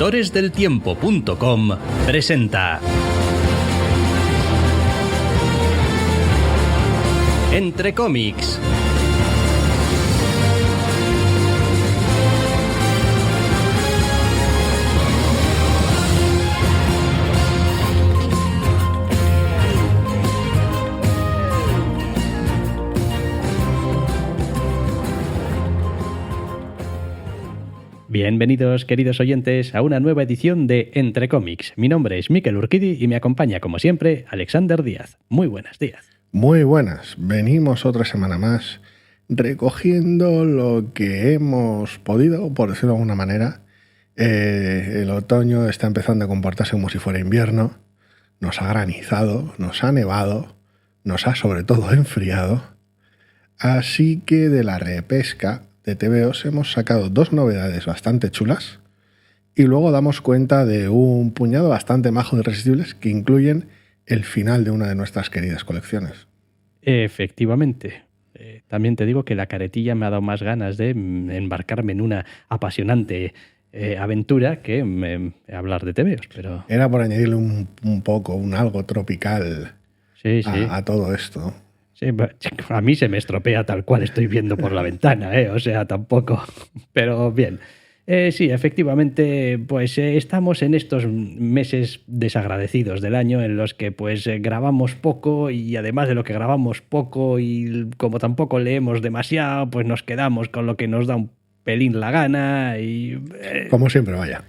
Autoresdeltiempo.com presenta Entre cómics. Bienvenidos, queridos oyentes, a una nueva edición de Entre cómics. Mi nombre es Mikel Urquidi y me acompaña, como siempre, Alexander Díaz. Muy buenas, Díaz. Muy buenas. Venimos otra semana más recogiendo lo que hemos podido, por decirlo de alguna manera. El otoño está empezando a comportarse como si fuera invierno. Nos ha granizado, nos ha nevado, nos ha sobre todo enfriado. Así que de la repesca de TVOs hemos sacado dos novedades bastante chulas y luego damos cuenta de un puñado bastante majo de irresistibles que incluyen el final de una de nuestras queridas colecciones. Efectivamente. También te digo que la caretilla me ha dado más ganas de embarcarme en una apasionante aventura que hablar de TVOs, pero... Era por añadirle un poco, un algo tropical sí. a todo esto. Sí, a mí se me estropea tal cual estoy viendo por la ventana, o sea, tampoco, pero bien. Sí, efectivamente, pues estamos en estos meses desagradecidos del año en los que pues grabamos poco y además de lo que grabamos poco y como tampoco leemos demasiado, pues nos quedamos con lo que nos da un pelín la gana y... Como siempre, vaya.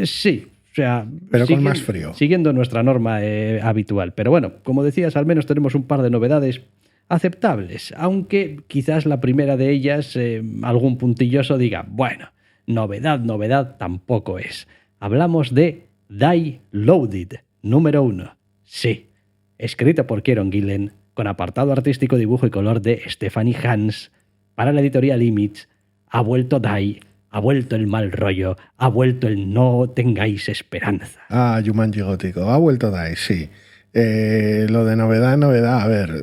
Sí. O sea, pero con más frío. Siguiendo nuestra norma habitual. Pero bueno, como decías, al menos tenemos un par de novedades aceptables. Aunque quizás la primera de ellas, algún puntilloso diga, bueno, novedad tampoco es. Hablamos de Die Loaded, número 1. Sí, escrito por Kieron Gillen, con apartado artístico, dibujo y color de Stephanie Hans, para la editorial Image. Ha vuelto Die. Ha vuelto el mal rollo, ha vuelto el no tengáis esperanza. Ah, Jumanji gótico, ha vuelto Die, sí. Lo de novedad, a ver,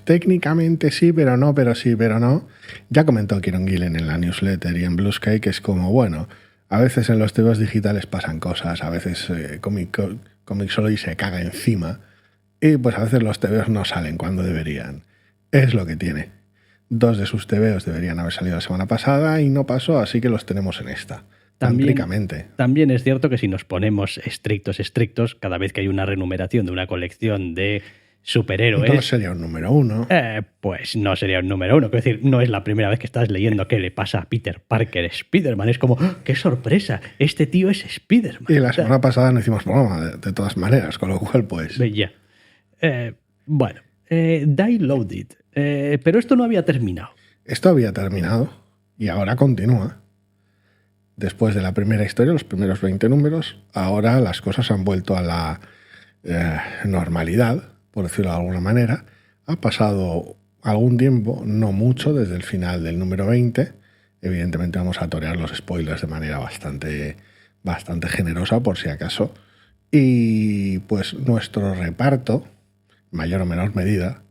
técnicamente sí, pero no, pero sí, pero no. Ya comentó Kieron Gillen en la newsletter y en Blue Sky que es como, bueno, a veces en los TVOs digitales pasan cosas, a veces Comixology se caga encima y pues a veces los TVOs no salen cuando deberían. Es lo que tiene. Dos de sus TVOs deberían haber salido la semana pasada y no pasó, así que los tenemos en esta. También es cierto que si nos ponemos estrictos, cada vez que hay una renumeración de una colección de superhéroes... No sería un número 1. Pues no sería un número 1. Es decir, no es la primera vez que estás leyendo qué le pasa a Peter Parker Spider-Man. Es como, ¡oh, qué sorpresa! Este tío es Spider-Man. Y la semana pasada no hicimos programa, de todas maneras, con lo cual pues... Ya. Bueno, Die Loaded. Pero esto no había terminado. Esto había terminado y ahora continúa. Después de la primera historia, los primeros 20 números, ahora las cosas han vuelto a la normalidad, por decirlo de alguna manera. Ha pasado algún tiempo, no mucho, desde el final del número 20. Evidentemente vamos a torear los spoilers de manera bastante generosa, por si acaso. Y pues nuestro reparto, en mayor o menor medida,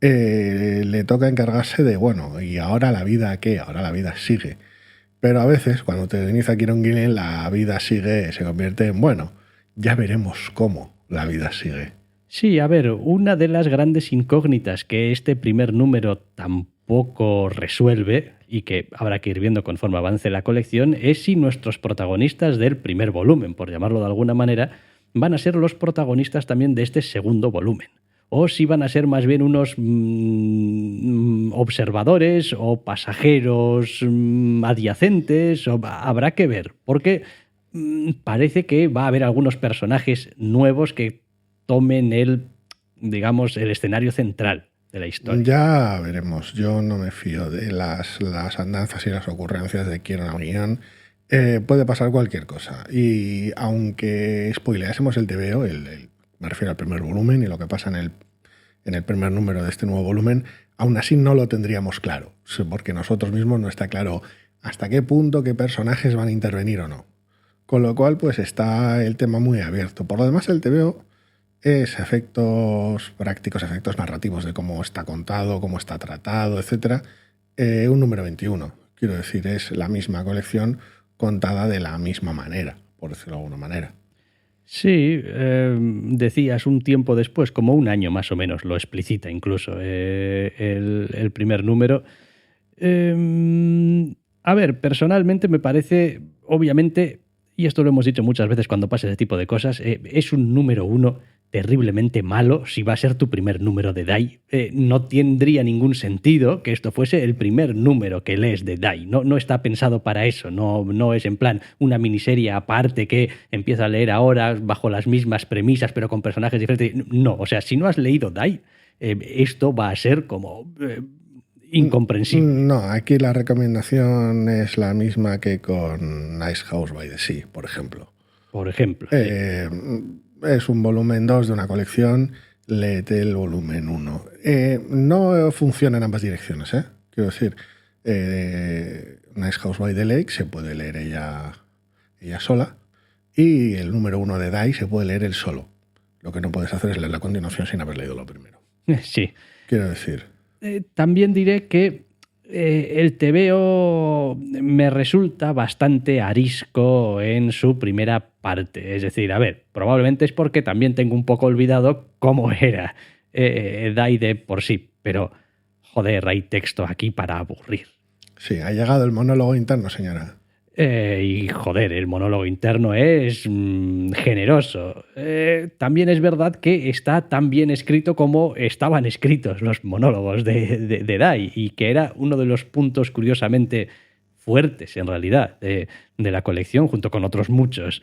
le toca encargarse de, bueno, ¿y ahora la vida qué? Ahora la vida sigue. Pero a veces, cuando te inicia Kieron Gillen, la vida sigue, se convierte en, bueno, ya veremos cómo la vida sigue. Sí, a ver, una de las grandes incógnitas que este primer número tampoco resuelve y que habrá que ir viendo conforme avance la colección es si nuestros protagonistas del primer volumen, por llamarlo de alguna manera, van a ser los protagonistas también de este segundo volumen. O si van a ser más bien unos observadores o pasajeros adyacentes, habrá que ver, porque parece que va a haber algunos personajes nuevos que tomen el escenario central de la historia. Ya veremos, yo no me fío de las andanzas y las ocurrencias de Kieron Gillen. Puede pasar cualquier cosa, y aunque spoileásemos el TVO, me refiero al primer volumen y lo que pasa en el primer número de este nuevo volumen, aún así no lo tendríamos claro, porque nosotros mismos no está claro hasta qué punto, qué personajes van a intervenir o no. Con lo cual, pues está el tema muy abierto. Por lo demás, el TVO es efectos prácticos, efectos narrativos de cómo está contado, cómo está tratado, etc. Un número 21. Quiero decir, es la misma colección contada de la misma manera, por decirlo de alguna manera. Sí, decías un tiempo después, como un año más o menos, lo explicita incluso el primer número. A ver, personalmente me parece, obviamente, y esto lo hemos dicho muchas veces cuando pasa ese tipo de cosas, es un número uno terriblemente malo si va a ser tu primer número de DAI. No tendría ningún sentido que esto fuese el primer número que lees de DAI. No está pensado para eso, no es en plan una miniserie aparte que empieza a leer ahora bajo las mismas premisas pero con personajes diferentes. No, o sea, si no has leído DAI, esto va a ser como incomprensible. No, aquí la recomendación es la misma que con Nice House by the Sea, por ejemplo. Por ejemplo. Es un volumen 2 de una colección, léete el volumen 1. No funciona en ambas direcciones, ¿eh? Quiero decir, Nice House by the Lake se puede leer ella sola y el número 1 de DAI se puede leer él solo. Lo que no puedes hacer es leer la continuación sin haber leído lo primero. Sí. Quiero decir... también diré que el TVO me resulta bastante arisco en su primera parte. Es decir, a ver, probablemente es porque también tengo un poco olvidado cómo era DAI de por sí, pero joder, hay texto aquí para aburrir. Sí, ha llegado el monólogo interno, señora. Y joder, el monólogo interno es generoso. También es verdad que está tan bien escrito como estaban escritos los monólogos de DAI y que era uno de los puntos curiosamente fuertes en realidad de la colección junto con otros muchos.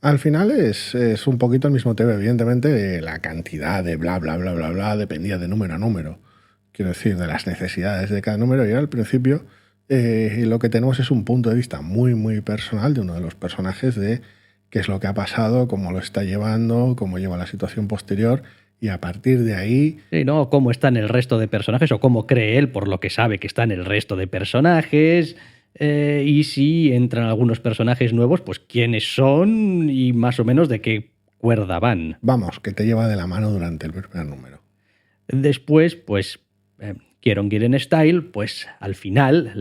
Al final es un poquito el mismo tema. Evidentemente la cantidad de bla, bla, bla, bla, bla dependía de número a número. Quiero decir, de las necesidades de cada número. Y al principio lo que tenemos es un punto de vista muy, muy personal de uno de los personajes de qué es lo que ha pasado, cómo lo está llevando, cómo lleva la situación posterior. Y a partir de ahí... Sí, ¿no? Cómo están el resto de personajes o cómo cree él por lo que sabe que están el resto de personajes... y si entran algunos personajes nuevos, pues quiénes son y más o menos de qué cuerda van. Vamos, que te lleva de la mano durante el primer número. Después, pues, Kieron Gillen Style, pues al final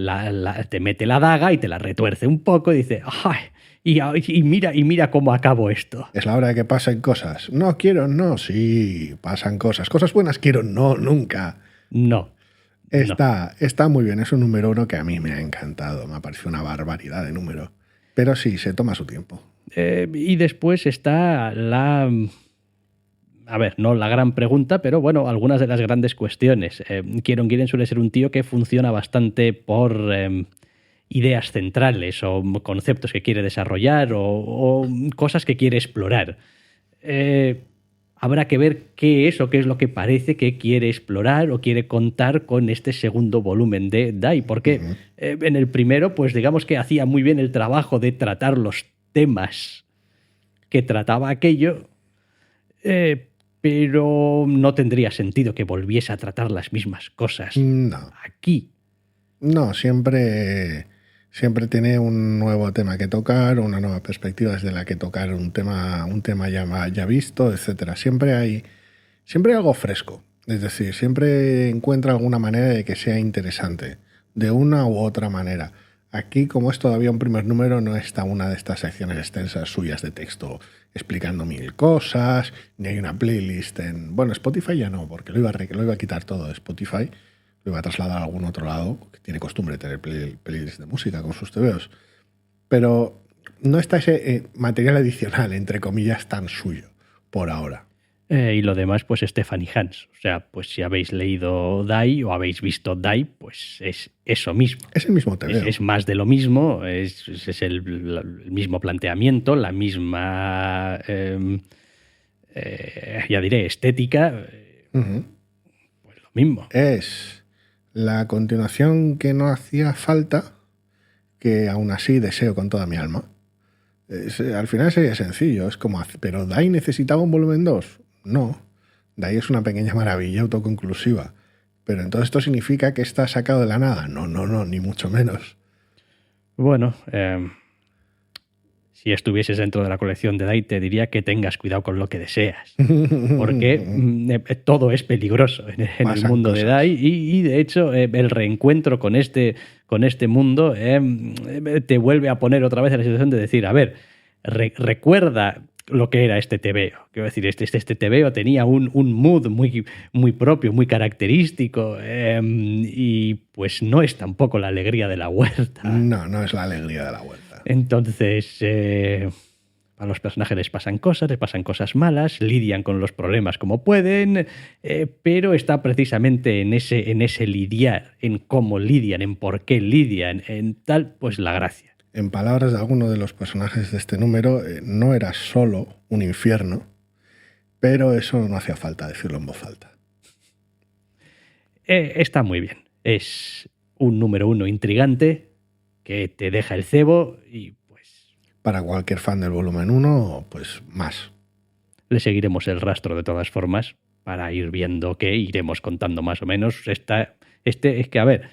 te mete la daga y te la retuerce un poco y dice, ¡ay! Y mira cómo acabo esto. Es la hora de que pasen cosas. No, Kieron, no, sí, pasan cosas. Cosas buenas, Kieron, no, nunca. No. Está muy bien, es un número 1 que a mí me ha encantado, me ha parecido una barbaridad de número. Pero sí, se toma su tiempo. Y después está la... A ver, no la gran pregunta, pero bueno, algunas de las grandes cuestiones. Kieron Gillen suele ser un tío que funciona bastante por ideas centrales o conceptos que quiere desarrollar o cosas que quiere explorar. Habrá que ver qué es o qué es lo que parece que quiere explorar o quiere contar con este segundo volumen de DAI, porque en el primero, pues digamos que hacía muy bien el trabajo de tratar los temas que trataba aquello, pero no tendría sentido que volviese a tratar las mismas cosas aquí. No, siempre tiene un nuevo tema que tocar, una nueva perspectiva desde la que tocar un tema ya visto, etcétera. Siempre hay algo fresco. Es decir, siempre encuentra alguna manera de que sea interesante, de una u otra manera. Aquí, como es todavía un primer número, no está una de estas secciones extensas suyas de texto explicando 1000 cosas, ni hay una playlist en... Bueno, Spotify ya no, porque lo iba a quitar todo de Spotify, lo iba a trasladar a algún otro lado, que tiene costumbre de tener playlist de música con sus TVOs. Pero no está ese material adicional, entre comillas, tan suyo, por ahora. Y lo demás, pues Stephanie Hans. O sea, pues si habéis leído DAI o habéis visto DAI, pues es eso mismo. Es el mismo TVO. Es más de lo mismo, es el mismo planteamiento, la misma, ya diré, estética. Pues lo mismo. Es la continuación que no hacía falta, que aún así deseo con toda mi alma. Al final sería sencillo, es como, pero DAI necesitaba un volumen 2. No, DAI es una pequeña maravilla autoconclusiva. Pero entonces esto significa que está sacado de la nada. No, ni mucho menos. Bueno, si estuvieses dentro de la colección de DAI, te diría que tengas cuidado con lo que deseas. Porque todo es peligroso en el mundo cosas de DAI. Y de hecho, el reencuentro con este mundo te vuelve a poner otra vez en la situación de decir, a ver, recuerda lo que era este tebeo. Quiero decir, este tebeo tenía un mood muy, muy propio, muy característico, y pues no es tampoco la alegría de la huerta. No, no es la alegría de la huerta. Entonces, a los personajes les pasan cosas malas, lidian con los problemas como pueden, pero está precisamente en ese lidiar, en cómo lidian, en por qué lidian, en tal, pues la gracia. En palabras de alguno de los personajes de este número, no era solo un infierno, pero eso no hacía falta decirlo en voz alta. Está muy bien. Es un número 1 intrigante que te deja el cebo y pues... Para cualquier fan del volumen 1, pues más. Le seguiremos el rastro de todas formas para ir viendo que iremos contando más o menos. Es que, a ver...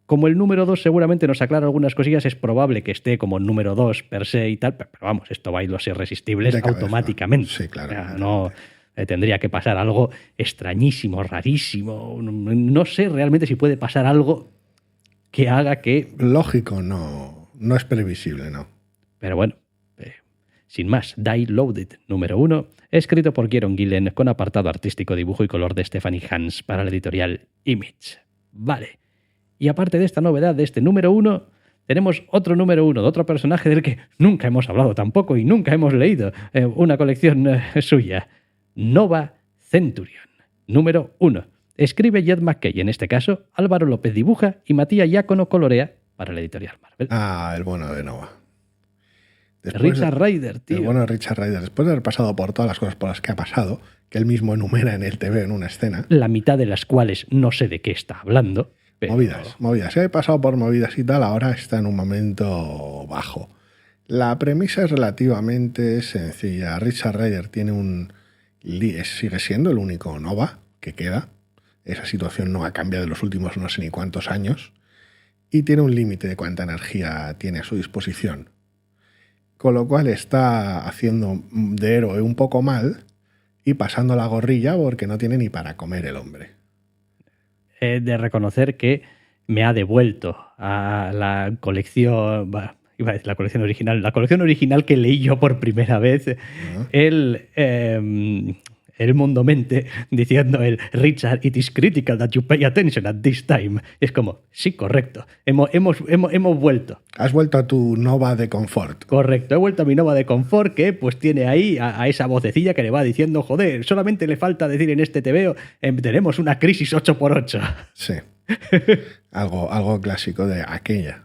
Como el número 2 seguramente nos aclara algunas cosillas, es probable que esté como el número 2 per se y tal, pero vamos, esto va a ir los irresistibles automáticamente. Sí, claro. O sea, no tendría que pasar algo extrañísimo, rarísimo. No sé realmente si puede pasar algo que haga que... Lógico, no es previsible, no. Pero bueno, sin más, Die Loaded, número 1, escrito por Kieron Gillen con apartado artístico, dibujo y color de Stephanie Hans para la editorial Image. Vale. Y aparte de esta novedad de este número 1, tenemos otro número 1 de otro personaje del que nunca hemos hablado tampoco y nunca hemos leído una colección suya. Nova Centurion, número 1. Escribe Jed McKay, en este caso, Álvaro López dibuja y Matías Giacono colorea para la editorial Marvel. Ah, el bueno de Nova. Richard Rider, tío. El bueno de Richard Rider. Después de haber pasado por todas las cosas por las que ha pasado, que él mismo enumera en el TV en una escena. La mitad de las cuales no sé de qué está hablando. Pero... Movidas. Se ha pasado por movidas y tal, ahora está en un momento bajo. La premisa es relativamente sencilla. Richard Rider tiene sigue siendo el único Nova que queda. Esa situación no ha cambiado en los últimos no sé ni cuántos años. Y tiene un límite de cuánta energía tiene a su disposición. Con lo cual está haciendo de héroe un poco mal y pasando la gorrilla porque no tiene ni para comer el hombre. De reconocer que me ha devuelto a la colección, iba a decir la colección original que leí yo por primera vez, el Mundo Mente, diciendo Richard, it is critical that you pay attention at this time. Es como, sí, correcto, hemos vuelto. Has vuelto a tu Nova de confort. Correcto, he vuelto a mi Nova de confort que pues tiene ahí a esa vocecilla que le va diciendo, joder, solamente le falta decir en este TVO, tenemos una crisis 8x8. Sí, algo clásico de aquella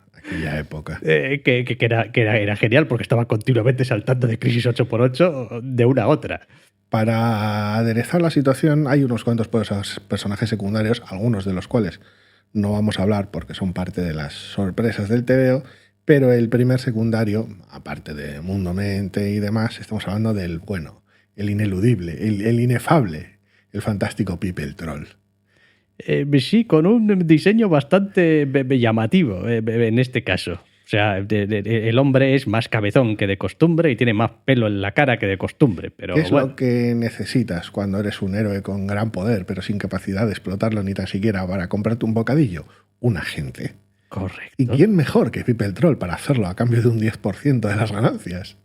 época. Que era genial porque estaba continuamente saltando de crisis 8x8 de una a otra. Para aderezar la situación hay unos cuantos personajes secundarios, algunos de los cuales no vamos a hablar porque son parte de las sorpresas del TVO, pero el primer secundario, aparte de Mundo Mente y demás, estamos hablando del bueno, el ineludible, el inefable, el fantástico People Troll. Sí, con un diseño bastante llamativo en este caso. O sea, el hombre es más cabezón que de costumbre y tiene más pelo en la cara que de costumbre. Pero ¿qué es lo que necesitas cuando eres un héroe con gran poder, pero sin capacidad de explotarlo ni tan siquiera para comprarte un bocadillo? Un agente. Correcto. ¿Y quién mejor que People Troll para hacerlo a cambio de un 10% de las ganancias?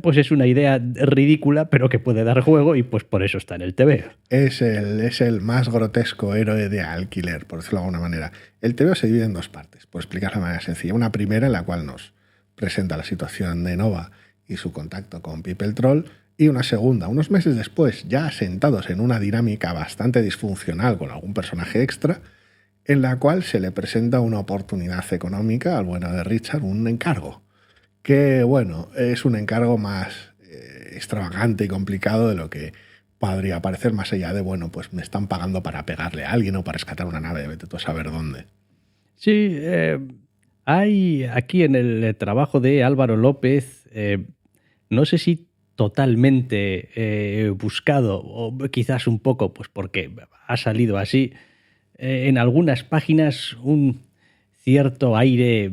Pues es una idea ridícula, pero que puede dar juego y pues por eso está en el TVO. Es el más grotesco héroe de alquiler, por decirlo de alguna manera. El TVO se divide en dos partes, por explicarlo de manera sencilla. Una primera en la cual nos presenta la situación de Nova y su contacto con People Troll, y una segunda, unos meses después, ya asentados en una dinámica bastante disfuncional con algún personaje extra, en la cual se le presenta una oportunidad económica al bueno de Richard, un encargo. Que, bueno, es un encargo más extravagante y complicado de lo que podría parecer, más allá de, bueno, pues me están pagando para pegarle a alguien o para rescatar una nave, vete tú a saber dónde. Sí, hay aquí en el trabajo de Álvaro López, no sé si totalmente buscado o quizás un poco, pues porque ha salido así, en algunas páginas un cierto aire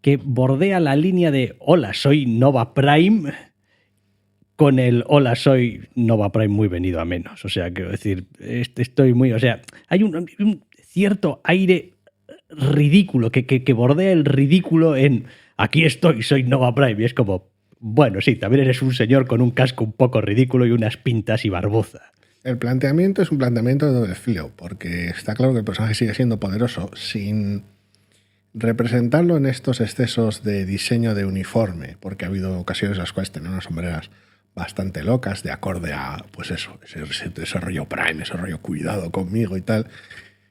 que bordea la línea de hola, soy Nova Prime, con el hola, soy Nova Prime muy venido a menos. O sea, quiero decir, estoy muy... O sea, hay un cierto aire ridículo, que bordea el ridículo en aquí estoy, soy Nova Prime. Y es como, bueno, sí, también eres un señor con un casco un poco ridículo y unas pintas y barboza. El planteamiento es un planteamiento de doble filo, porque está claro que el personaje sigue siendo poderoso sin representarlo en estos excesos de diseño de uniforme, porque ha habido ocasiones en las cuales tienen unas sombreras bastante locas, de acorde a, pues eso, ese rollo Prime, ese rollo cuidado conmigo y tal.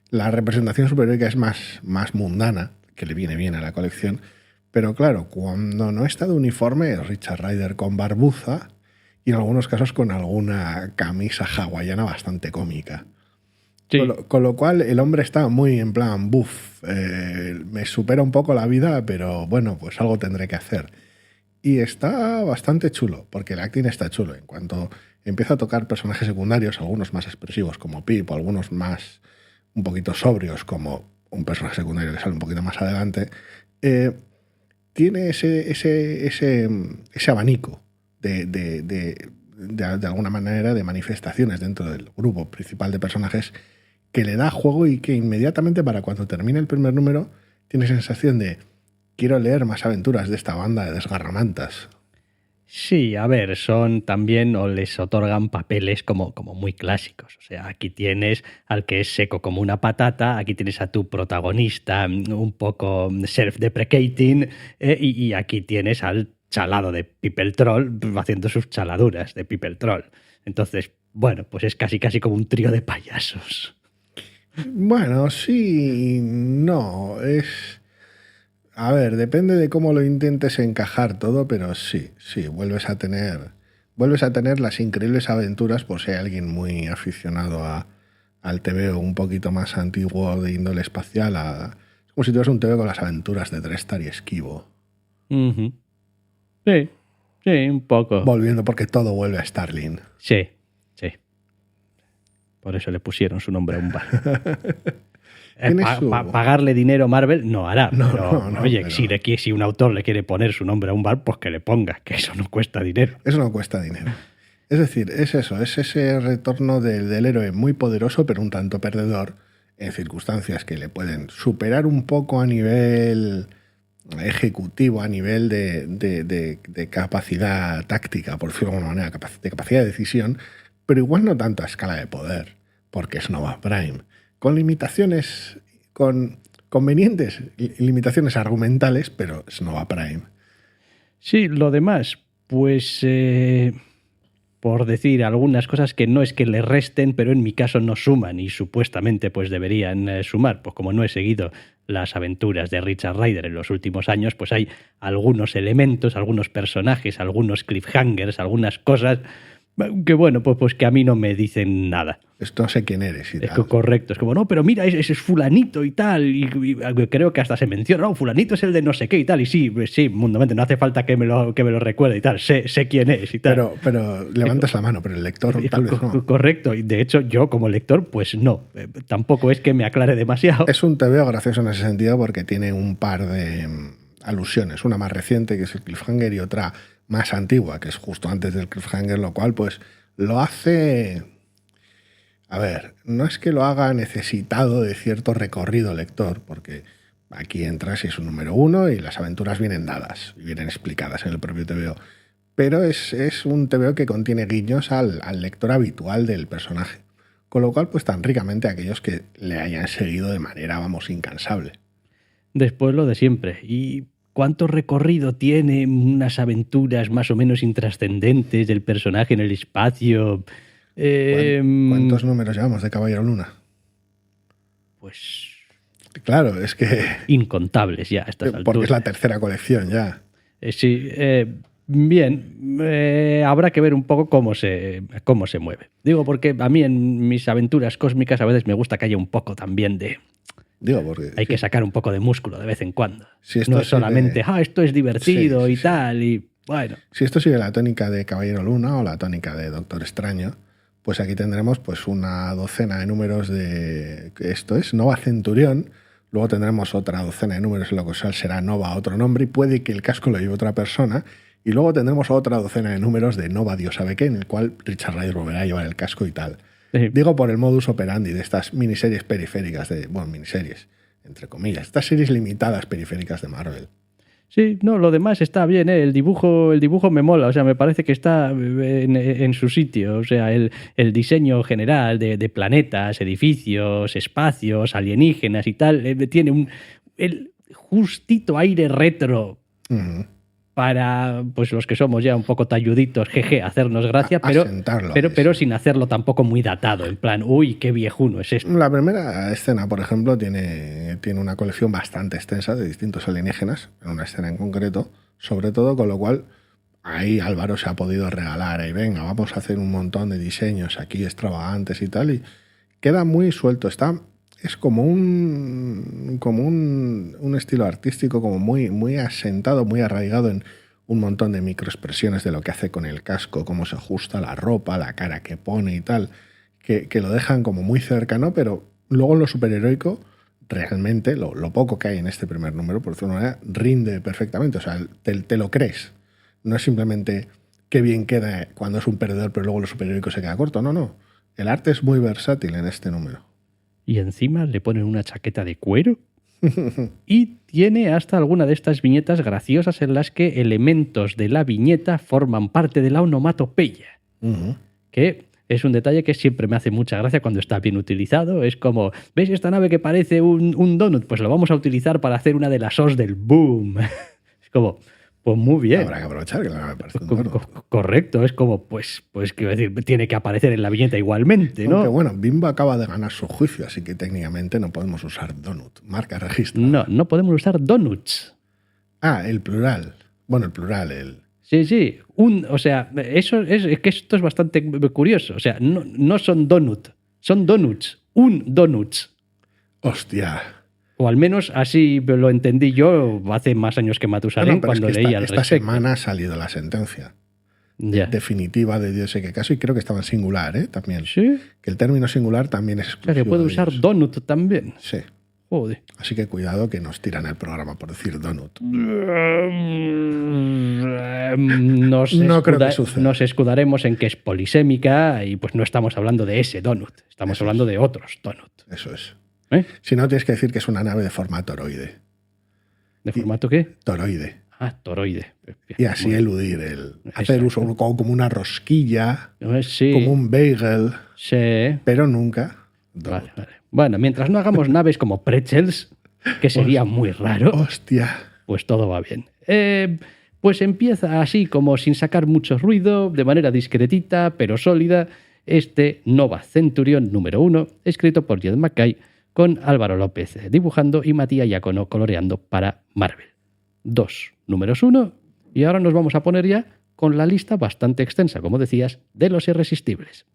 La representación superheroica es más mundana, que le viene bien a la colección, pero claro, cuando no está de uniforme, es Richard Rider con barbuza y en algunos casos con alguna camisa hawaiana bastante cómica. Sí. Con lo cual el hombre está muy en plan, buff, me supera un poco la vida, pero bueno, pues algo tendré que hacer. Y está bastante chulo, porque el acting está chulo. En cuanto empieza a tocar personajes secundarios, algunos más expresivos como Pip, o algunos más un poquito sobrios como un personaje secundario que sale un poquito más adelante, tiene ese abanico de alguna manera de manifestaciones dentro del grupo principal de personajes que le da juego y que inmediatamente para cuando termine el primer número tiene sensación de quiero leer más aventuras de esta banda de desgarramantas. Sí, a ver, son también o les otorgan papeles como muy clásicos. O sea, aquí tienes al que es seco como una patata, aquí tienes a tu protagonista un poco self-deprecating y aquí tienes al chalado de People Troll haciendo sus chaladuras de People Troll. Entonces, bueno, pues es casi como un trío de payasos. Bueno, sí, no, es... A ver, depende de cómo lo intentes encajar todo, pero sí, vuelves a tener las increíbles aventuras, por si hay alguien muy aficionado al TVO un poquito más antiguo de índole espacial, como si tuvieras un TVO con las aventuras de Drestar y Esquivo. Uh-huh. Sí, un poco. Volviendo porque todo vuelve a Starling. Sí. Por eso le pusieron su nombre a un bar. Pagarle dinero a Marvel no hará. No, oye, pero... si un autor le quiere poner su nombre a un bar, pues que le ponga, que eso no cuesta dinero. Eso no cuesta dinero. Es decir, es eso, es ese retorno del héroe muy poderoso, pero un tanto perdedor, en circunstancias que le pueden superar un poco a nivel ejecutivo, a nivel de capacidad táctica, por decirlo de alguna manera, de capacidad de decisión, pero igual no tanto a escala de poder, porque es Nova Prime. Con limitaciones, con convenientes limitaciones argumentales, pero es Nova Prime. Sí, lo demás, pues por decir algunas cosas que no es que le resten, pero en mi caso no suman y supuestamente pues deberían sumar. Pues como no he seguido las aventuras de Richard Rider en los últimos años, pues hay algunos elementos, algunos personajes, algunos cliffhangers, algunas cosas que bueno, pues que a mí no me dicen nada. Esto no sé quién eres y tal. Es correcto, es como, no, pero mira, ese es fulanito y tal, y creo que hasta se menciona, no, fulanito es el de no sé qué y tal, y sí, mundamente, no hace falta que me lo recuerde y tal, sé quién es y tal. Pero levantas la mano, pero el lector tal vez no. Correcto, y de hecho yo como lector, pues no, tampoco es que me aclare demasiado. Es un TVO gracioso en ese sentido porque tiene un par de alusiones, una más reciente que es el cliffhanger y otra más antigua, que es justo antes del cliffhanger, lo cual pues lo hace... A ver, no es que lo haga necesitado de cierto recorrido lector, porque aquí entras y es un número 1 y las aventuras vienen dadas y vienen explicadas en el propio TVO, pero es un TVO que contiene guiños al lector habitual del personaje, con lo cual pues tan ricamente a aquellos que le hayan seguido de manera, vamos, incansable. Después lo de siempre, y... ¿Cuánto recorrido tiene unas aventuras más o menos intrascendentes del personaje en el espacio? ¿Cuántos números llevamos de Caballero Luna? Pues... Claro, es que... Incontables ya a estas alturas. Porque es la tercera colección ya. Sí, bien, habrá que ver un poco cómo se mueve. Digo, porque a mí en mis aventuras cósmicas a veces me gusta que haya un poco también de... Digo, porque hay que sacar un poco de músculo de vez en cuando. Si esto no es solamente, esto es divertido y tal, y bueno. Si esto sigue la tónica de Caballero Luna o la tónica de Doctor Extraño, pues aquí tendremos pues una docena de números de... Esto es Nova Centurión, luego tendremos otra docena de números en lo que será Nova otro nombre y puede que el casco lo lleve otra persona, y luego tendremos otra docena de números de Nova Dios sabe qué, en el cual Richard Rider volverá a llevar el casco y tal. Sí. Digo por el modus operandi de estas miniseries periféricas, miniseries, entre comillas, estas series limitadas periféricas de Marvel. Sí, no, lo demás está bien, ¿eh? El dibujo me mola, o sea, me parece que está en su sitio, o sea, el diseño general de planetas, edificios, espacios, alienígenas y tal, tiene el justito aire retro para pues los que somos ya un poco talluditos, jeje, hacernos gracia, pero sin hacerlo tampoco muy datado, en plan, uy, qué viejuno es esto. La primera escena, por ejemplo, tiene una colección bastante extensa de distintos alienígenas, en una escena en concreto, sobre todo, con lo cual ahí Álvaro se ha podido regalar, y venga, vamos a hacer un montón de diseños aquí extravagantes y tal, y queda muy suelto, es como un estilo artístico como muy asentado, muy arraigado en un montón de microexpresiones de lo que hace con el casco, cómo se ajusta la ropa, la cara que pone y tal, que lo dejan como muy cercano, pero luego en lo superheroico, realmente, lo poco que hay en este primer número, por decirlo de una manera, rinde perfectamente, o sea, te lo crees. No es simplemente qué bien queda cuando es un perdedor, pero luego lo superheroico se queda corto, no. El arte es muy versátil en este número. Y encima le ponen una chaqueta de cuero y tiene hasta alguna de estas viñetas graciosas en las que elementos de la viñeta forman parte de la onomatopeya. Que es un detalle que siempre me hace mucha gracia cuando está bien utilizado. Es como, ¿ves esta nave que parece un donut? Pues lo vamos a utilizar para hacer una de las os del boom. Es como... Pues muy bien. Habrá que aprovechar que la nave parece un donut. Correcto, es como, pues quiero decir, tiene que aparecer en la viñeta igualmente, ¿no? Aunque bueno, Bimbo acaba de ganar su juicio, así que técnicamente no podemos usar donut, marca registrada. No podemos usar donuts. Ah, el plural. Bueno, el plural, Sí. O sea, eso es que esto es bastante curioso. O sea, no son donut, son donuts. Un donuts. Hostia. O al menos así lo entendí yo hace más años que Matusalén cuando leía al respecto. Esta semana ha salido la sentencia definitiva de Dios sé qué caso, y creo que estaba en singular, también. ¿Sí? Que el término singular también es exclusivo. O sea, que puede usar donut también. Sí. Joder. Así que cuidado que nos tiran el programa por decir donut. No creo que suceda. Nos escudaremos en que es polisémica y pues no estamos hablando de ese donut. Estamos hablando de otros donut. Eso es. Si no, tienes que decir que es una nave de formato toroide. ¿De formato qué? Toroide. Ah, toroide. Y así eludir hacer uso como una rosquilla, como un bagel, pero nunca. Vale. Bueno, mientras no hagamos naves como pretzels, que sería muy raro. Hostia. Pues todo va bien. Pues empieza así como sin sacar mucho ruido, de manera discretita pero sólida, este Nova Centurión número 1, escrito por Jed MacKay, con Álvaro López dibujando y Matías Iacono coloreando para Marvel. 2 números 1, y ahora nos vamos a poner ya con la lista bastante extensa, como decías, de los irresistibles.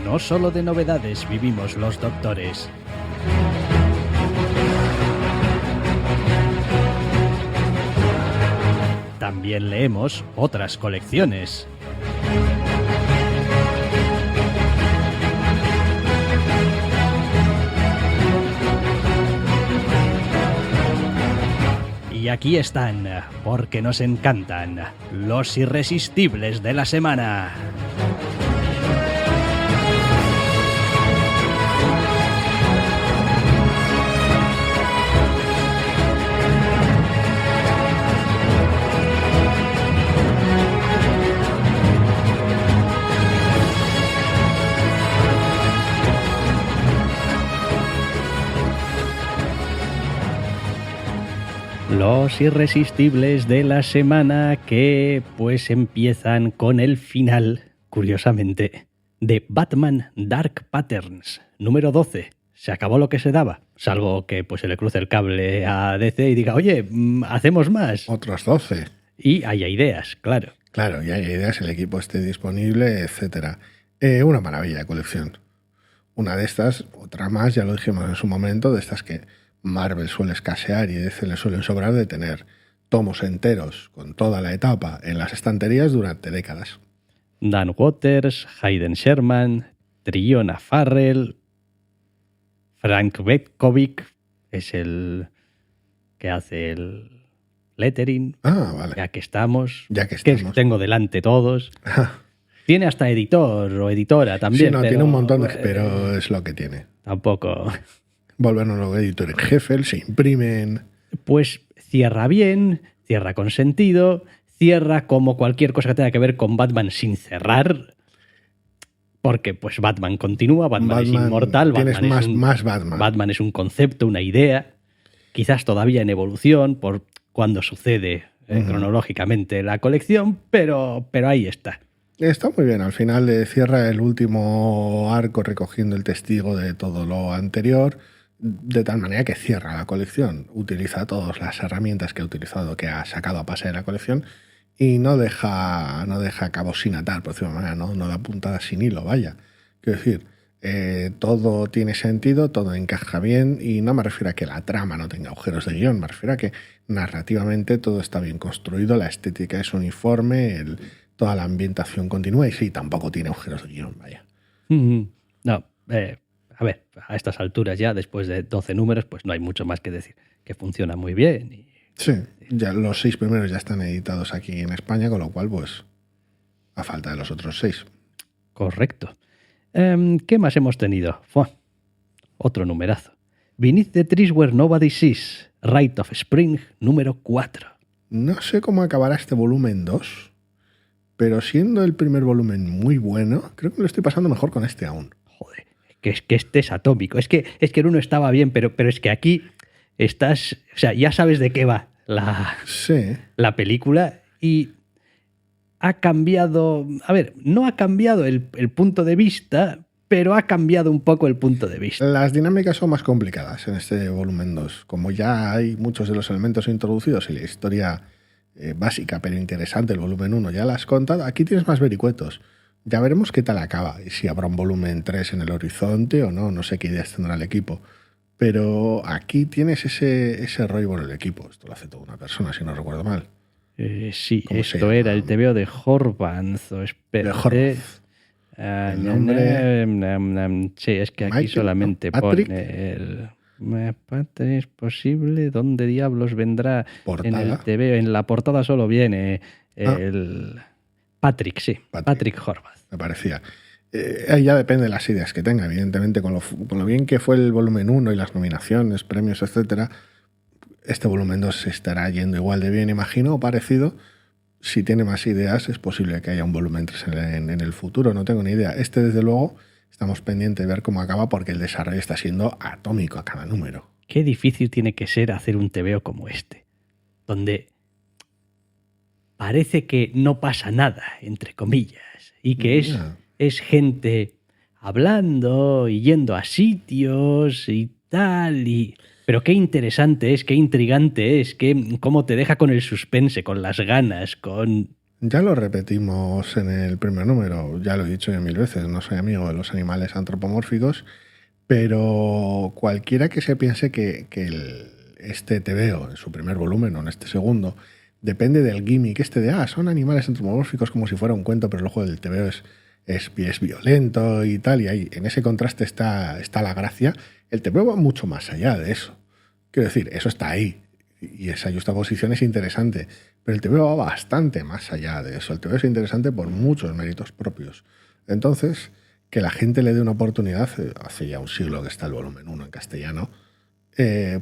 No solo de novedades vivimos los doctores. También leemos otras colecciones. Y aquí están, porque nos encantan, los irresistibles de la semana. Los irresistibles de la semana que pues empiezan con el final, curiosamente, de Batman Dark Patterns, número 12. Se acabó lo que se daba, salvo que pues se le cruce el cable a DC y diga, oye, hacemos más. Otros 12. Y haya ideas, claro. Claro, y haya ideas, el equipo esté disponible, etcétera. Una maravilla de colección. Una de estas, otra más, ya lo dijimos en su momento, de estas que Marvel suele escasear y DC le suelen sobrar, de tener tomos enteros con toda la etapa en las estanterías durante décadas. Dan Waters, Hayden Sherman, Triona Farrell, Frank Vetkovic es el que hace lettering, Vale. ya que estamos, Ya que que estamos. tengo delante todos. Tiene hasta editor o editora también. Sí, no, pero, tiene un montón, pero es lo que tiene. Tampoco. Volvernos los editores en jefe, se imprimen. Pues cierra bien, cierra con sentido, cierra como cualquier cosa que tenga que ver con Batman sin cerrar. Porque pues Batman continúa, Batman es inmortal, Tienes Batman más Batman. Batman es un concepto, una idea, quizás todavía en evolución por cuando sucede cronológicamente la colección, pero ahí está. Está muy bien, al final cierra el último arco recogiendo el testigo de todo lo anterior, de tal manera que cierra la colección, utiliza todas las herramientas que ha utilizado, que ha sacado a pase de la colección y no deja cabos sin atar, por decirlo de alguna manera, no da puntadas sin hilo, vaya. Quiero decir, todo tiene sentido, todo encaja bien y no me refiero a que la trama no tenga agujeros de guión, me refiero a que narrativamente todo está bien construido, la estética es uniforme, toda la ambientación continúa y sí, tampoco tiene agujeros de guión, vaya. No, a ver, a estas alturas ya, después de 12 números, pues no hay mucho más que decir, que funciona muy bien. Sí, ya los 6 primeros ya están editados aquí en España, con lo cual, pues, a falta de los otros 6. Correcto. ¿Qué más hemos tenido? Otro numerazo. Beneath the Trees Where Nobody Sees, Rite of Spring, número 4. No sé cómo acabará este volumen 2, pero siendo el primer volumen muy bueno, creo que me lo estoy pasando mejor con este aún. Joder, que este es atómico. Es que el uno estaba bien, pero es que aquí estás... O sea, ya sabes de qué va la película y ha cambiado... A ver, no ha cambiado el punto de vista, pero ha cambiado un poco el punto de vista. Las dinámicas son más complicadas en este volumen 2. Como ya hay muchos de los elementos introducidos y la historia básica pero interesante, el volumen 1 ya la has contado, aquí tienes más vericuetos. Ya veremos qué tal acaba y si habrá un volumen 3 en el horizonte o no sé qué ideas tendrá el equipo. Pero aquí tienes ese rollo por el equipo. Esto lo hace toda una persona, si no recuerdo mal. Sí, esto era el TVO de Horvath. De Horvath. El nombre... sí, es que aquí Michael, solamente Patrick. pone el... Patrick, ¿es posible? ¿Dónde diablos vendrá Portada. en el TVO? En la portada solo viene el... Patrick, sí. Patrick Horvath. Me parecía. Ahí ya depende de las ideas que tenga, evidentemente, con lo bien que fue el volumen 1 y las nominaciones, premios, etcétera, este volumen 2 se estará yendo igual de bien, imagino, o parecido. Si tiene más ideas, es posible que haya un volumen 3 en el futuro, no tengo ni idea. Este, desde luego, estamos pendientes de ver cómo acaba porque el desarrollo está siendo atómico a cada número. Qué difícil tiene que ser hacer un TVO como este, donde parece que no pasa nada, entre comillas, y que es gente hablando y yendo a sitios y tal, pero qué interesante es, qué intrigante es, cómo te deja con el suspense, con las ganas, con... Ya lo repetimos en el primer número, ya lo he dicho ya 1000 veces, no soy amigo de los animales antropomórficos, pero cualquiera que se piense que este TVO, en su primer volumen o en este segundo, depende del gimmick son animales antropomórficos como si fuera un cuento, pero el ojo del TVO es violento y tal, y ahí en ese contraste está la gracia. El TVO va mucho más allá de eso. Quiero decir, eso está ahí, y esa justaposición es interesante, pero el TVO va bastante más allá de eso. El TVO es interesante por muchos méritos propios. Entonces, que la gente le dé una oportunidad, hace ya un siglo que está el volumen 1 en castellano,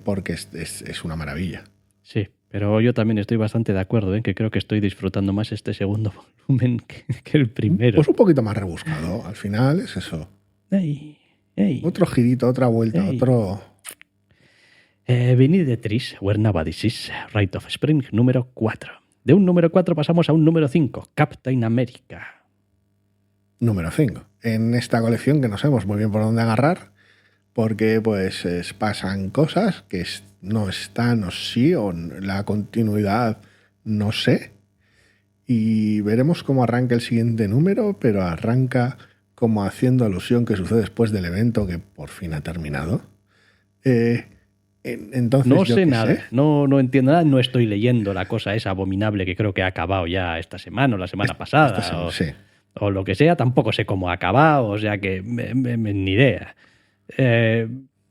porque es una maravilla. Sí. Pero yo también estoy bastante de acuerdo, que creo que estoy disfrutando más este segundo volumen que el primero. Pues un poquito más rebuscado. Al final es eso. Otro girito, otra vuelta, otro... Beneath the Trees, Where Nobody Sees, Rite of Spring, número 4. De un número 4 pasamos a un número 5, Captain America. Número 5. En esta colección que no sabemos muy bien por dónde agarrar, porque pues pasan cosas que no están o sí, o la continuidad no sé. Y veremos cómo arranca el siguiente número, pero arranca como haciendo alusión que sucede después del evento que por fin ha terminado. Entonces, no sé nada, no entiendo nada, no estoy leyendo la cosa esa abominable que creo que ha acabado ya esta semana o la semana pasada. Sí. O lo que sea, tampoco sé cómo ha acabado, o sea que ni idea.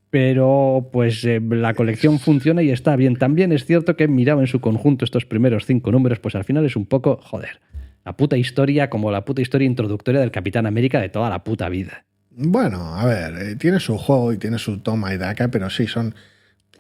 Pero pues la colección funciona y está bien. También es cierto que mirado en su conjunto estos primeros 5 números, pues al final es un poco, joder, la puta historia como la puta historia introductoria del Capitán América de toda la puta vida. Bueno, a ver, tiene su juego y tiene su toma y daca, pero sí, son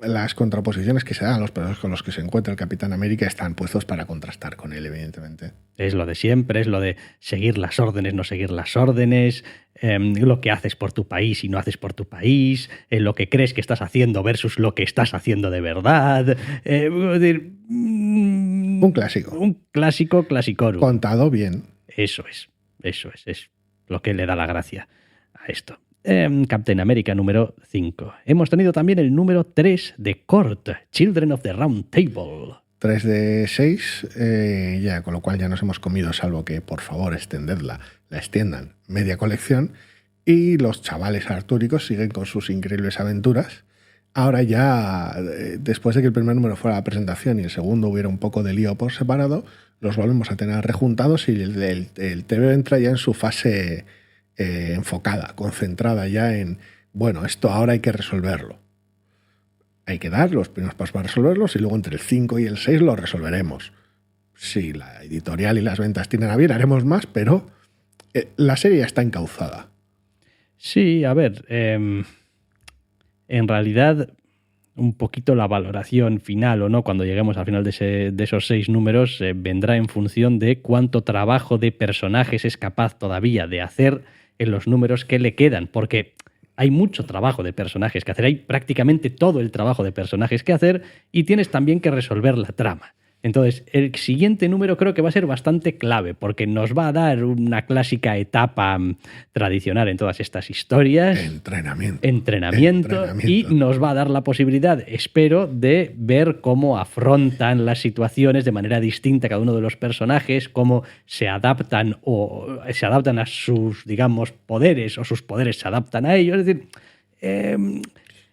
las contraposiciones que se dan a los personajes con los que se encuentra el Capitán América están puestos para contrastar con él, evidentemente. Es lo de siempre, es lo de seguir las órdenes, no seguir las órdenes, lo que haces por tu país y no haces por tu país, lo que crees que estás haciendo versus lo que estás haciendo de verdad. Un clásico. Un clásico clasicorum. Contado bien. Eso es lo que le da la gracia a esto. Captain America número 5. Hemos tenido también el número 3 de Cort, Children of the Round Table. 3 de 6, ya, con lo cual ya nos hemos comido, salvo que por favor extendedla, la extiendan, media colección, y los chavales artúricos siguen con sus increíbles aventuras. Ahora ya, después de que el primer número fuera la presentación y el segundo hubiera un poco de lío por separado, los volvemos a tener rejuntados y el TV entra ya en su fase enfocada, concentrada ya en, bueno, esto ahora hay que resolverlo. Hay que dar los primeros pasos para resolverlos y luego entre el 5 y el 6 lo resolveremos. Si la editorial y las ventas tienen a bien, haremos más, pero la serie ya está encauzada. Sí, a ver, en realidad un poquito la valoración final o no, cuando lleguemos al final de esos 6 números, vendrá en función de cuánto trabajo de personajes es capaz todavía de hacer en los números que le quedan, porque hay mucho trabajo de personajes que hacer, hay prácticamente todo el trabajo de personajes que hacer y tienes también que resolver la trama. Entonces, el siguiente número creo que va a ser bastante clave porque nos va a dar una clásica etapa tradicional en todas estas historias. Entrenamiento. Y nos va a dar la posibilidad, espero, de ver cómo afrontan las situaciones de manera distinta cada uno de los personajes, cómo se adaptan a sus, digamos, poderes o sus poderes se adaptan a ellos. Es decir,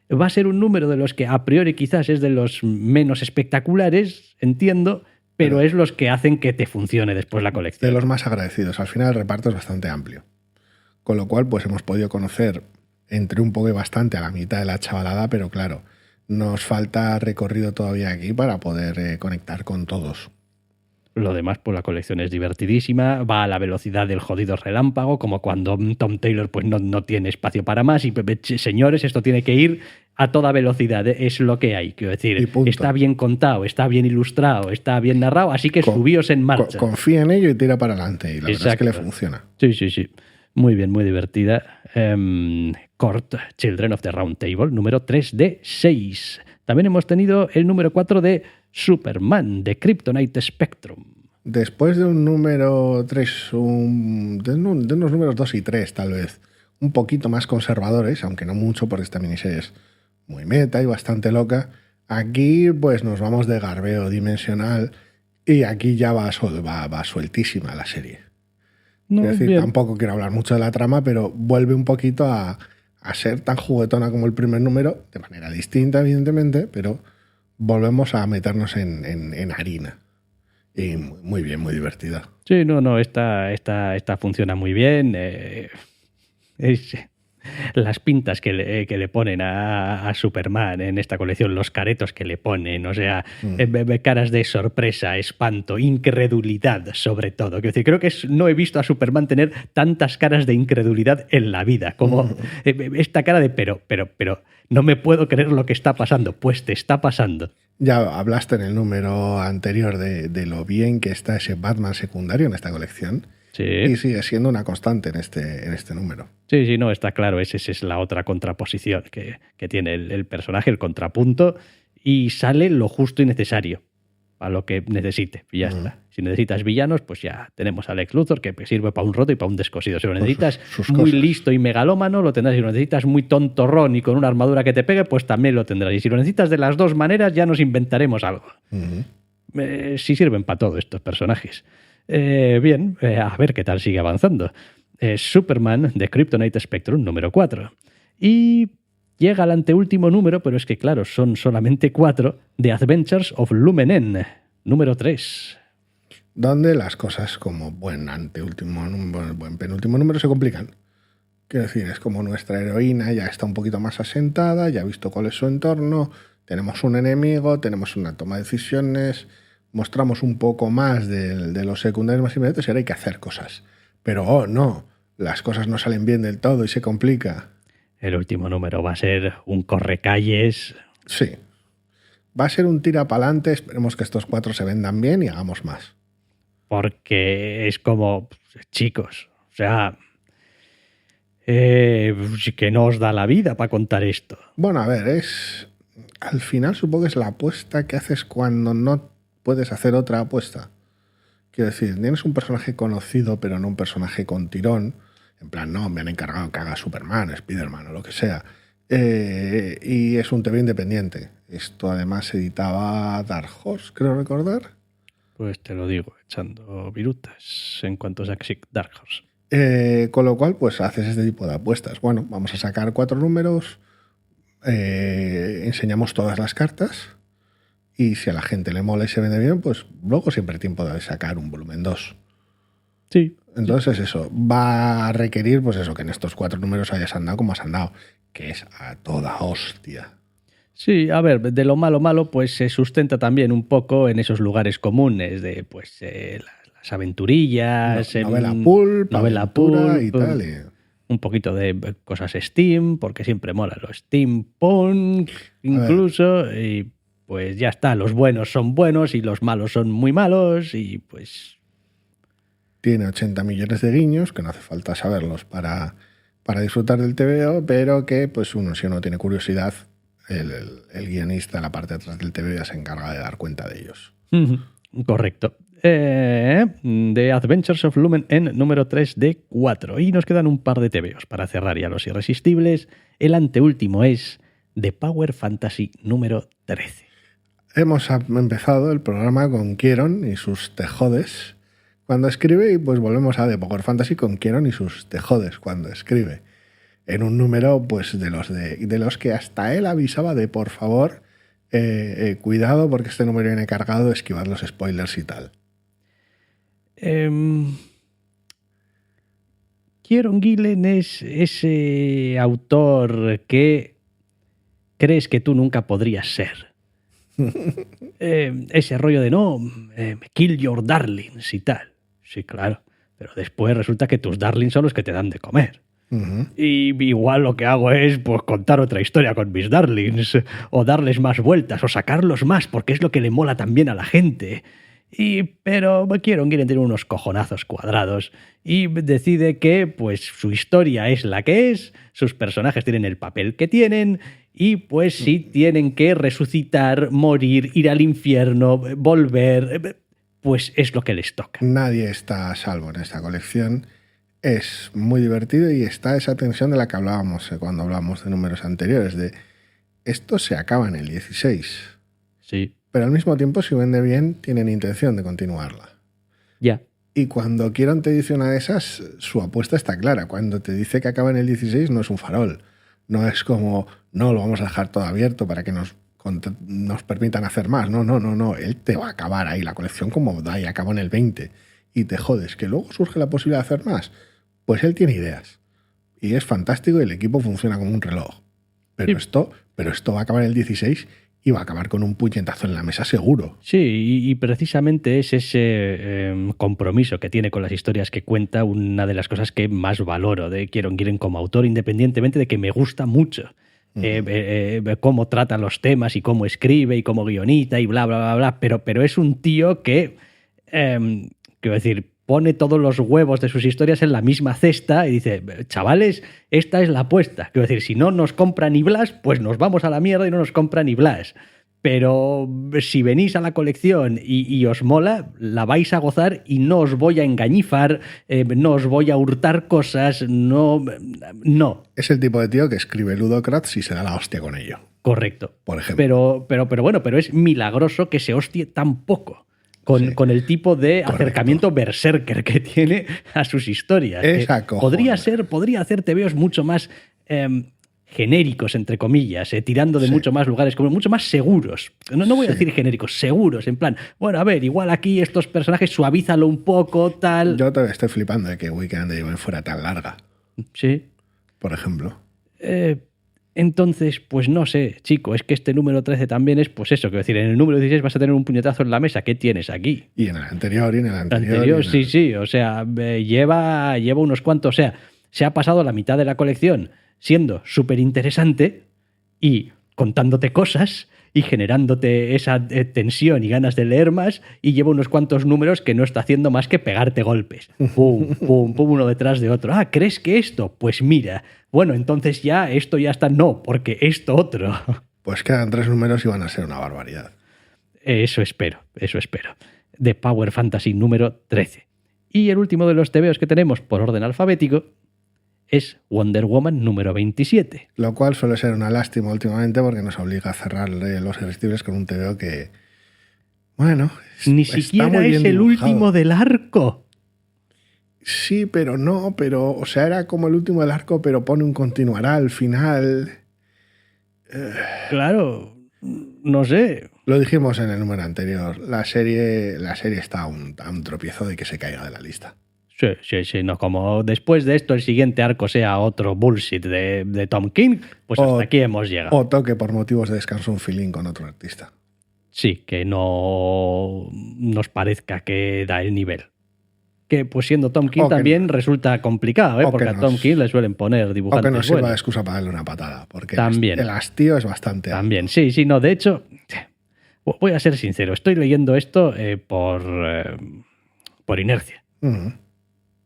va a ser un número de los que a priori quizás es de los menos espectaculares, entiendo, pero es los que hacen que te funcione después la colección. De los más agradecidos. Al final el reparto es bastante amplio. Con lo cual, pues hemos podido conocer entre un poco y bastante a la mitad de la chavalada, pero claro, nos falta recorrido todavía aquí para poder conectar con todos. Lo demás, pues la colección es divertidísima, va a la velocidad del jodido relámpago, como cuando Tom Taylor pues no tiene espacio para más y señores, esto tiene que ir a toda velocidad, es lo que hay. Quiero decir, está bien contado, está bien ilustrado, está bien narrado, así que subíos en marcha. Confía en ello y tira para adelante, y la verdad es que le funciona. Sí. Muy bien, muy divertida. Cort, Children of the Round Table, número 3 de 6. También hemos tenido el número 4 de Superman, de Kryptonite Spectrum. Después de un número 3, de unos números 2 y 3 tal vez, un poquito más conservadores, aunque no mucho porque esta miniserie es muy meta y bastante loca, aquí pues nos vamos de garbeo dimensional y aquí ya va sueltísima la serie. Es decir, tampoco quiero hablar mucho de la trama, pero vuelve un poquito a ser tan juguetona como el primer número, de manera distinta evidentemente, pero volvemos a meternos en harina. Y muy bien, muy divertida. Sí, esta funciona muy bien. Las pintas que le ponen a Superman en esta colección, los caretos que le ponen, o sea, caras de sorpresa, espanto, incredulidad sobre todo. Quiero decir, creo que no he visto a Superman tener tantas caras de incredulidad en la vida, como esta cara de pero, no me puedo creer lo que está pasando. Pues te está pasando. Ya hablaste en el número anterior de lo bien que está ese Batman secundario en esta colección. Sí. Y sigue siendo una constante en este número. Sí, no, está claro. Esa es la otra contraposición que tiene el personaje, el contrapunto, y sale lo justo y necesario a lo que necesite. Y ya está. Si necesitas villanos, pues ya tenemos a Lex Luthor, que sirve para un roto y para un descosido. Si lo necesitas sus muy cosas. listo y megalómano, lo tendrás. Si lo necesitas muy tontorrón y con una armadura que te pegue, pues también lo tendrás. Y si lo necesitas de las dos maneras, ya nos inventaremos algo. Sí sirven para todo estos personajes. Bien, a ver qué tal sigue avanzando. Superman de Kryptonite Spectrum, número 4. Y llega al anteúltimo número, pero es que claro, son solamente 4, de Adventures of Lumenen, número 3. Donde las cosas, como buen penúltimo número, se complican. Quiero decir, es como nuestra heroína ya está un poquito más asentada, ya ha visto cuál es su entorno, tenemos un enemigo, tenemos una toma de decisiones, mostramos un poco más de los secundarios más inmediatos y ahora hay que hacer cosas. Pero, oh, no, las cosas no salen bien del todo y se complica. El último número va a ser un correcalles. Sí. Va a ser un tira pa'lante, esperemos que estos 4 se vendan bien y hagamos más. Porque es como, chicos, o sea, que no os da la vida para contar esto. Bueno, a ver, al final supongo que es la apuesta que haces cuando no puedes hacer otra apuesta. Quiero decir, tienes un personaje conocido, pero no un personaje con tirón. En plan, no, me han encargado que haga Superman, Spiderman o lo que sea. Y es un TV independiente. Esto además editaba Dark Horse, creo recordar. Pues te lo digo, echando virutas en cuanto a Dark Horse. Con lo cual, pues haces este tipo de apuestas. Bueno, vamos a sacar 4 números, enseñamos todas las cartas y si a la gente le mola y se vende bien, pues luego siempre hay tiempo de sacar un volumen 2. Sí. Entonces eso, va a requerir pues eso, que en estos 4 números hayas andado como has andado, que es a toda hostia. Sí, a ver, de lo malo, pues se sustenta también un poco en esos lugares comunes de pues las aventurillas, novela pulp, novela pulp pulp y tal. Un poquito de cosas Steam, porque siempre mola lo steampunk incluso, y pues ya está, los buenos son buenos y los malos son muy malos y pues... Tiene 80 millones de guiños, que no hace falta saberlos para disfrutar del TVO, pero que pues si uno tiene curiosidad, el guionista en la parte de atrás del TVO ya se encarga de dar cuenta de ellos. Correcto. The Adventures of Lumen en número 3 de 4. Y nos quedan un par de TVOs para cerrar ya los irresistibles. El anteúltimo es The Power Fantasy número 13. Hemos empezado el programa con Kieron y sus tejodes cuando escribe y pues volvemos a The Power Fantasy con Kieron y sus tejodes cuando escribe. En un número pues de los que hasta él avisaba de por favor, cuidado porque este número viene cargado de esquivar los spoilers y tal. Kieron Gillen es ese autor que crees que tú nunca podrías ser. Ese rollo de no, kill your darlings y tal. Sí, claro. Pero después resulta que tus darlings son los que te dan de comer. Uh-huh. Y igual lo que hago es pues contar otra historia con mis darlings, o darles más vueltas, o sacarlos más, porque es lo que le mola también a la gente. Pero Kieron Gillen tiene unos cojonazos cuadrados y decide que pues su historia es la que es, sus personajes tienen el papel que tienen y pues si tienen que resucitar, morir, ir al infierno, volver, pues es lo que les toca. Nadie está a salvo en esta colección. Es muy divertido y está esa tensión de la que hablábamos cuando hablamos de números anteriores, de esto se acaba en el 16. Sí. Pero al mismo tiempo, si vende bien, tienen intención de continuarla. Ya. Y cuando Kieron te dice una de esas, su apuesta está clara. Cuando te dice que acaba en el 16, no es un farol. No es como, no, lo vamos a dejar todo abierto para que nos permitan hacer más. No. Él te va a acabar ahí la colección como da y acaba en el 20. Y te jodes, que luego surge la posibilidad de hacer más. Pues él tiene ideas. Y es fantástico y el equipo funciona como un reloj. Pero, sí. esto va a acabar en el 16 y va a acabar con un puñetazo en la mesa seguro. Sí, y precisamente es ese compromiso que tiene con las historias que cuenta una de las cosas que más valoro de Kieron Gillen como autor, independientemente de que me gusta mucho. Cómo trata los temas y cómo escribe y cómo guionita y bla, bla, bla, bla. Pero es un tío que, quiero decir, pone todos los huevos de sus historias en la misma cesta y dice, chavales, esta es la apuesta. Quiero decir, si no nos compra ni Blas, pues nos vamos a la mierda y no nos compra ni Blas. Pero si venís a la colección y os mola, la vais a gozar y no os voy a engañifar, no os voy a hurtar cosas, no. Es el tipo de tío que escribe Ludocrats y se da la hostia con ello. Correcto. Por ejemplo. Pero es milagroso que se hostie tan poco. Con el tipo de acercamiento berserker que tiene a sus historias. Podría hacer TVOs mucho más genéricos, entre comillas, tirando de mucho más lugares, como mucho más seguros. No voy a decir genéricos, seguros, en plan, bueno, a ver, igual aquí estos personajes suavízalo un poco, tal. Yo todavía estoy flipando de que Weekend de Joven fuera tan larga. Sí. por ejemplo. Entonces, pues no sé, chico, es que este número 13 también es, pues eso, quiero decir, en el número 16 vas a tener un puñetazo en la mesa. ¿Qué tienes aquí? Y en el anterior, y en el anterior. Anterior, sí, sí, o sea, lleva unos cuantos, o sea, se ha pasado la mitad de la colección siendo súper interesante y contándote cosas y generándote esa tensión y ganas de leer más, y lleva unos cuantos números que no está haciendo más que pegarte golpes. Pum, pum, pum, uno detrás de otro. Ah, ¿crees que esto? Pues mira, bueno, entonces ya esto ya está, no, porque esto otro. Pues quedan 3 números y van a ser una barbaridad. Eso espero, eso espero. De Power Fantasy número 13. Y el último de los tebeos que tenemos por orden alfabético es Wonder Woman número 27. Lo cual suele ser una lástima últimamente porque nos obliga a cerrar Los Irresistibles con un TVO que, bueno, Ni está siquiera muy es bien el dibujado. último del arco. Sí, pero no, pero, o sea, era como el último del arco, pero pone un continuará al final. Claro, no sé. Lo dijimos en el número anterior, la serie está a un tropiezo de que se caiga de la lista. Sí, sí, sí, no, como después de esto el siguiente arco sea otro bullshit de Tom King, pues hasta aquí hemos llegado. O toque por motivos de descanso un feeling con otro artista. Sí, que no nos parezca que da el nivel. Que pues siendo Tom King también resulta complicado, ¿eh? Porque a Tom King le suelen poner dibujantes o que nos sirva buenos. de excusa para darle una patada, porque También. el hastío es bastante alto. También, sí, sí, no, de hecho, voy a ser sincero, estoy leyendo esto por inercia.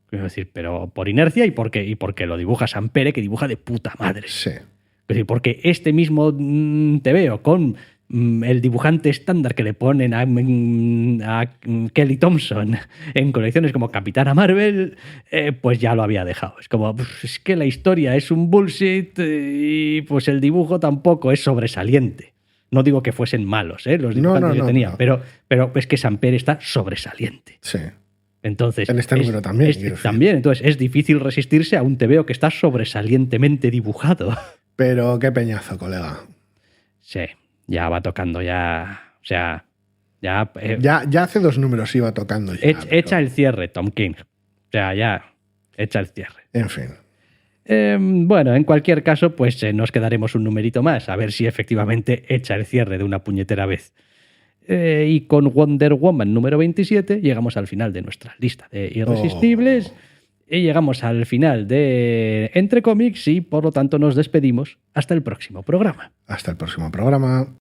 Quiero decir, pero por inercia y porque lo dibuja Sampere, que dibuja de puta madre. Sí. Es decir, porque este mismo TVO con el dibujante estándar que le ponen a Kelly Thompson en colecciones como Capitana Marvel, pues ya lo había dejado. Es como, pues, es que la historia es un bullshit y pues el dibujo tampoco es sobresaliente. No digo que fuesen malos, los dibujantes que tenía, pero es que Sampere está sobresaliente. Sí. Entonces, en este número también. También, entonces es difícil resistirse a un TVO que está sobresalientemente dibujado. Pero qué peñazo, colega. Sí, ya va tocando, ya. O sea, ya. Ya hace 2 números iba tocando. Echa el cierre, Tom King. O sea, ya. Echa el cierre. En fin. Bueno, en cualquier caso, pues nos quedaremos un numerito más, a ver si efectivamente echa el cierre de una puñetera vez. Y con Wonder Woman número 27 llegamos al final de nuestra lista de irresistibles. Y llegamos al final de Entre Cómics y por lo tanto nos despedimos hasta el próximo programa. Hasta el próximo programa.